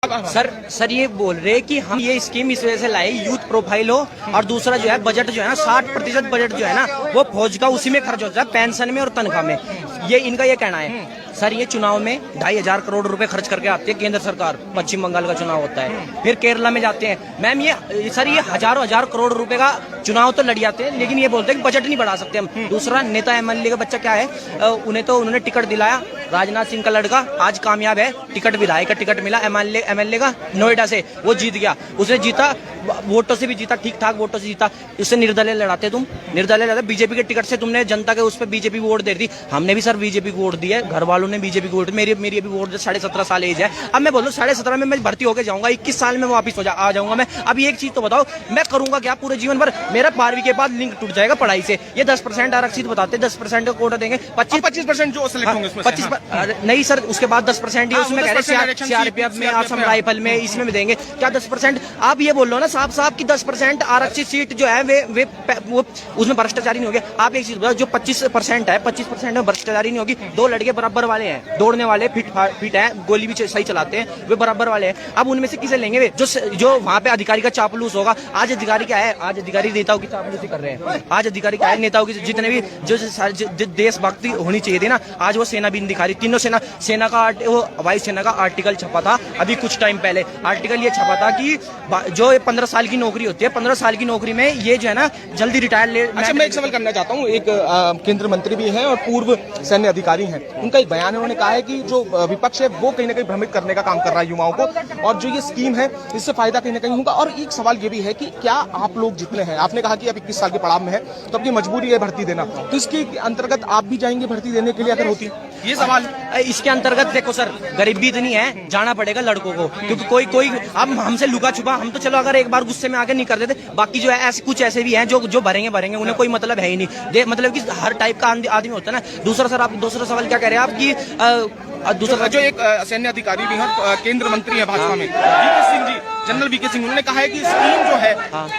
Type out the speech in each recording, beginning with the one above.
Sir ये बोल रहे हैं कि हम ये स्कीम इस वजह से लाए, यूथ प्रोफाइल हो, और दूसरा जो है बजट जो है ना 60% बजट जो है ना वो फौज का उसी में खर्च होता है, पेंशन में और तनख्वाह में। ये इनका ये कहना है। सर ये चुनाव में 2,500 करोड़ रुपए खर्च करके आती है केंद्र सरकार, पश्चिम बंगाल का चुनाव होता है, फिर केरला में जाते हैं। मैम ये सर ये हजार करोड़ रुपए का चुनाव तो लड़ जाते हैं, लेकिन ये बोलते हैं कि बजट नहीं बढ़ा सकते हम। दूसरा नेता एमएलए का बच्चा क्या है, उन्होंने टिकट दिलाया, राजनाथ सिंह का लड़का आज कामयाब है, टिकट विधायक का टिकट मिला एमएलए का नोएडा से, वो जीत गया। उसने जीता वोटों से भी जीता, ठीक ठाक वोटों से जीता। उससे निर्दलीय लड़ाते, तुम निर्दलीय लड़ाते, बीजेपी के टिकट से तुमने जनता के उस पर बीजेपी को वोट दे दी। हमने भी सर बीजेपी को वोट दिया है, घर वालों ने बीजेपी को वोट, मेरी अभी वोट 17.5 साल एज है। अब मैं बोल रहा हूँ 17.5 में मैं भर्ती होकर जाऊंगा, 21 साल में वापिस आ जाऊंगा मैं। अब एक चीज तो बताओ, मैं करूंगा क्या पूरे जीवन भर? मेरा 12वीं के बाद लिंक टूट जाएगा पढ़ाई से। ये 10% आरक्षित बताते, 10% का कोटा देंगे, 25% जो सिलेक्ट होंगे 25 नहीं सर, उसके बाद 10% उसमें कह रहे हैं सीआरपीएफ में, असम राइफल में, इसमें भी देंगे क्या 10%? आप ये बोल लो ना साहब की 10% आरक्षित सीट जो है वे उसमें भ्रष्टाचारी नहीं होगी। आप एक चीज बताओ, जो 25% है, 25% में भ्रष्टाचारी नहीं होगी। 2 लड़के बराबर वाले हैं, दौड़ने वाले फिट है, गोली भी सही चलाते हैं, वे बराबर वाले हैं। अब उनमें से किसे लेंगे वे? जो वहां पे अधिकारी का चापलूस होगा। आज अधिकारी क्या है, आज अधिकारी नेताओं की चापलूसी कर रहे हैं। आज अधिकारी क्या है, नेताओं की जितने भी जो देशभक्ति होनी चाहिए थी ना, आज वो सेना भी नहीं दिखा रही। तीनों सेना का वो वायुसेना का आर्टिकल छपा था अभी कुछ टाइम पहले। आर्टिकल ये छपा था कि जो 15 साल की नौकरी होती है, 15 साल की नौकरी में ये जो है ना जल्दी रिटायर ले। अच्छा, मैं एक सवाल करना चाहता हूँ। एक केंद्रीय मंत्री भी हैं और पूर्व सैन्य अधिकारी हैं, उनका एक बयान है, उन्होंने कहा है कि जो विपक्ष है वो कहीं ना कहीं भ्रमित करने का काम कर रहा है युवाओं को, और जो ये स्कीम है इससे फायदा कहीं ना कहीं होगा। और एक सवाल ये भी है कि क्या आप लोग जितने हैं, आपने कहा कि आप 21 साल के पड़ाव में है, तो आपकी मजबूरी है भर्ती देना, तो इसके अंतर्गत आप भी जाएंगे भर्ती देने के लिए अगर होती है? ये सवाल इसके अंतर्गत देखो सर, गरीबी इतनी है, जाना पड़ेगा लड़कों को, क्योंकि कोई अब हमसे लुका छुपा, हम तो चलो अगर एक बार गुस्से में आके नहीं कर देते, बाकी जो है ऐसे कुछ ऐसे भी हैं जो भरेंगे, उन्हें कोई मतलब है ही नहीं। मतलब कि हर टाइप का आदमी होता है ना। दूसरा सर, आप दूसरा सवाल क्या कह रहे हैं आप कि दूसरा जो एक सैन्य अधिकारी भी हैं, केंद्र मंत्री हैं भाजपा में, VK Singh ji, general VK Singh, उन्होंने कहा है कि स्कीम जो है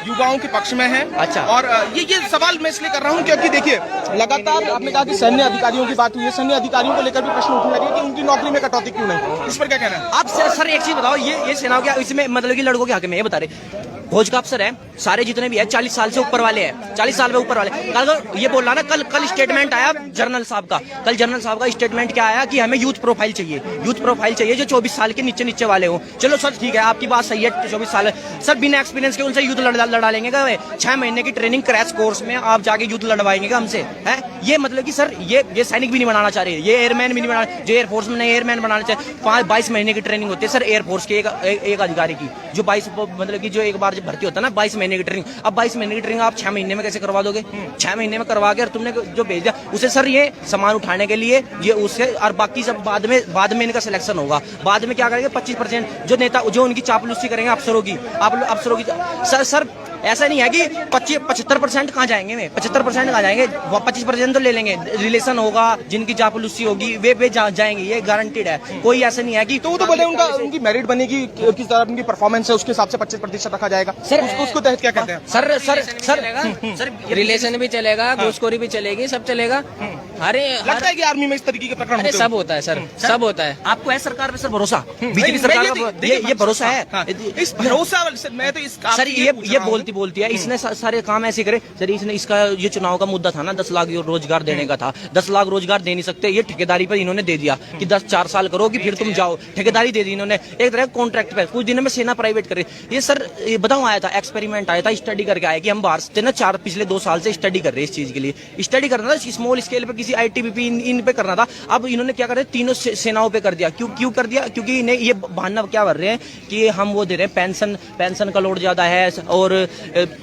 युवाओं के पक्ष में है। अच्छा। और ये सवाल मैं इसलिए कर रहा हूँ क्योंकि देखिए लगातार आपने कहा कि सैन्य अधिकारियों की बात हुई है, सैन्य अधिकारियों को लेकर भी प्रश्न उठने लगे कि उनकी नौकरी में कटौती क्यों नहीं, इस पर क्या कहना है आप? सर एक चीज बताओ, ये सेनाओं के इसमें मतलब कि लड़कों के हक में ये बता रहे, फौज का अफसर है, सारे जितने भी है 40 साल से ऊपर वाले हैं, 40 साल में ऊपर वाले। कल ये बोल रहा ना, कल स्टेटमेंट आया जनरल साहब का, स्टेटमेंट क्या आया कि हमें यूथ प्रोफाइल चाहिए जो 24 साल के नीचे वाले हो। चलो सर ठीक है, आपकी बात सही है, 24 साल सर बिना एक्सपीरियंस के उनसे यूथ लड़ा लेंगे क्या? 6 महीने की ट्रेनिंग क्रैश कोर्स में आप जाके यूथ लड़वाएंगे हमसे? है ये मतलब कि सर ये सैनिक भी नहीं बनाना चाह रहे, ये एयरमैन भी नहीं बनाना, जो एयरफोर्स में एयरमैन बनाना चाहिए। 22 महीने की ट्रेनिंग होती है सर एयरफोर्स के एक अधिकारी की, जो 22 मतलब कि जो एक बार भर्ती होता है ना 22 महीने की ट्रेनिंग। अब 22 महीने की ट्रेनिंग आप 6 महीने में कैसे करवा दोगे? 6 महीने में करवा के और तुमने जो भेज दिया उसे सर ये सामान उठाने के लिए ये उससे, और बाकी सब बाद में इनका सिलेक्शन होगा। बाद में क्या करेंगे? 25% जो नेता जो उनकी चापलूसी करेंगे अफसरों की, अफसरों की सर ऐसा नहीं है कि 75% कहाँ जाएंगे? 75% कहाँ जाएंगे? 25% तो ले लेंगे, रिलेशन होगा, जिनकी चापलूसी होगी वे जाएंगे, ये गारंटेड है। कोई ऐसा नहीं है कि तो बोले उनकी मेरिट बनेगी, किस तरह उनकी परफॉर्मेंस है उसके हिसाब से 25% रखा जाएगा सर। उसको तहत क्या कहते हैं? सर रिलेशन भी चलेगा, घूसखोरी भी चलेगी, सब चलेगा। लगता है कि आर्मी में इस तरीके के प्रकरण सब होता है सर, सब होता है। आपको है सरकार पे सर भरोसा? बीजेपी सरकार का ये भरोसा है? इस भरोसा मैं तो इस सर ये बोलती है इसने सारे काम ऐसे करे सर। इसने इसका ये चुनाव का मुद्दा था ना, 10 लाख रोजगार देने का था, 10 लाख रोजगार दे नहीं सकते, ये ठेकेदारी पर इन्होंने दे दिया कि 4 साल करोगी फिर तुम जाओ, ठेकेदारी दे दी इन्होंने एक तरह कॉन्ट्रैक्ट पे। कुछ दिनों में सेना प्राइवेट करे। ये सर ये बताऊं आया था, एक्सपेरिमेंट आया था, स्टडी करके आया कि हम बाहर से ना पिछले 2 साल से स्टडी कर रहे हैं इस चीज के लिए। स्टडी करना था स्मॉल स्केल पे, किसी ITBP इन पे करना था। अब इन्होंने क्या कर तीनों सेनाओं पे कर दिया। क्यों कर दिया? क्योंकि इन्हें ये बहाना क्या कर रहे हैं कि हम वो दे रहे हैं, पेंशन का लोड ज्यादा है और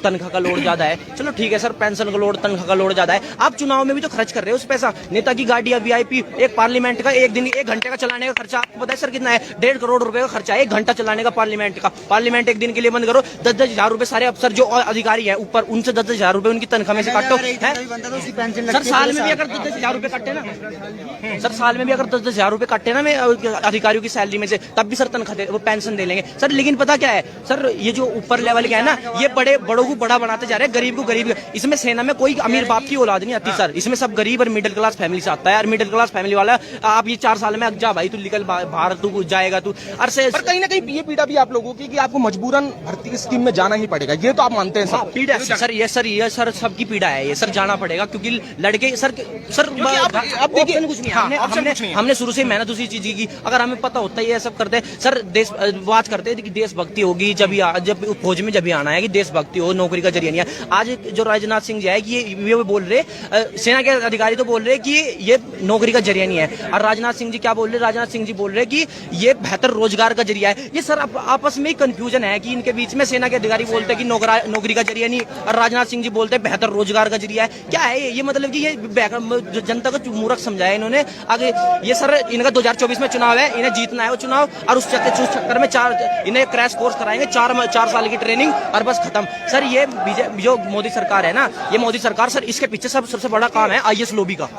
तनख्वाह का लोड ज्यादा है। चलो ठीक है सर, पेंशन का लोड, तनख्वाह का लोड ज्यादा है। आप चुनाव में भी तो खर्च कर रहे हो उस पैसा। नेता की गाड़ी या VIP, एक पार्लियामेंट का एक घंटे का चलाने का खर्चा आपको पता है सर कितना है? 1.5 करोड़ रुपए का खर्चा है 1 घंटा चलाने का पार्लियामेंट का। पार्लियामेंट एक दिन के लिए बंद करो, 10-10 हजार रुपए सारे अफसर जो अधिकारी है ऊपर, उनसे 10-10 हजार रुपए उनकी तनख्वाह में से काटो। सर साल में भी अगर 10-10 हजार रुपए काटे ना, सर साल में भी अगर 10-10 हजार रुपए काटे ना मैं अधिकारियों की सैलरी में से, तब भी सर तनख्वाह वो पेंशन दे लेंगे सर। लेकिन पता क्या है सर, ये जो ऊपर लेवल का है ना, ये बड़े बड़ों को बड़ा बनाते जा रहे हैं, गरीब को गरीब। इसमें सेना में कोई अमीर बाप की औलाद नहीं आती सर, इसमें सब गरीब और मिडिल क्लास फैमिली से आता है। और मिडिल क्लास फैमिली वाला आप ये 4 साल में जा भाई, तू निकल बाहर, तू जाएगा तू अरसे। पर कहीं ना कहीं ये पीड़ा भी आप लोगों की कि आपको मजबूरन भर्ती स्कीम में जाना ही पड़ेगा, ये तो आप मानते हैं हाँ, पीड़ा है सर सबकी पीड़ा है ये सर, जाना पड़ेगा क्योंकि लड़के सर अब देखिए, ऑप्शन कुछ नहीं है। हमने शुरू से मेहनत उसी चीज की, अगर हमें पता होता है ये सब करते सर, देश बात करते हैं कि देशभक्ति होगी जब फौज में जब भी आना है कि देशभक्ति हो, नौकरी का जरिया नहीं है। आज जो राजनाथ सिंह जी है कि ये बोल रहे, सेना के अधिकारी तो बोल रहे कि ये नौकरी का जरिया नहीं है, और राजनाथ सिंह जी क्या बोल रहे, राजनाथ सिंह जी बोल रहे कि ये बेहतर रोजगार का जरिया है। ये सर आपस में ही कंफ्यूजन है कि इनके बीच में सेना के अधिकारी बोलते हैं कि नौकरी का जरिया नहीं, और राजनाथ सिंह जी बोलते हैं बेहतर रोजगार का जरिया है। क्या है ये मतलब कि ये जनता को मूर्ख समझाया इन्होंने। आगे ये सर इनका 2024 में चुनाव है, इन्हें जीतना है वो चुनाव, और उस चक्कर में इन्हें क्रैश कोर्स कराएंगे, 4 साल की ट्रेनिंग और बस खत्म। सर ये जो मोदी सरकार है ना, ये मोदी सरकार सर, इसके पीछे सबसे बड़ा काम है IAS लॉबी का।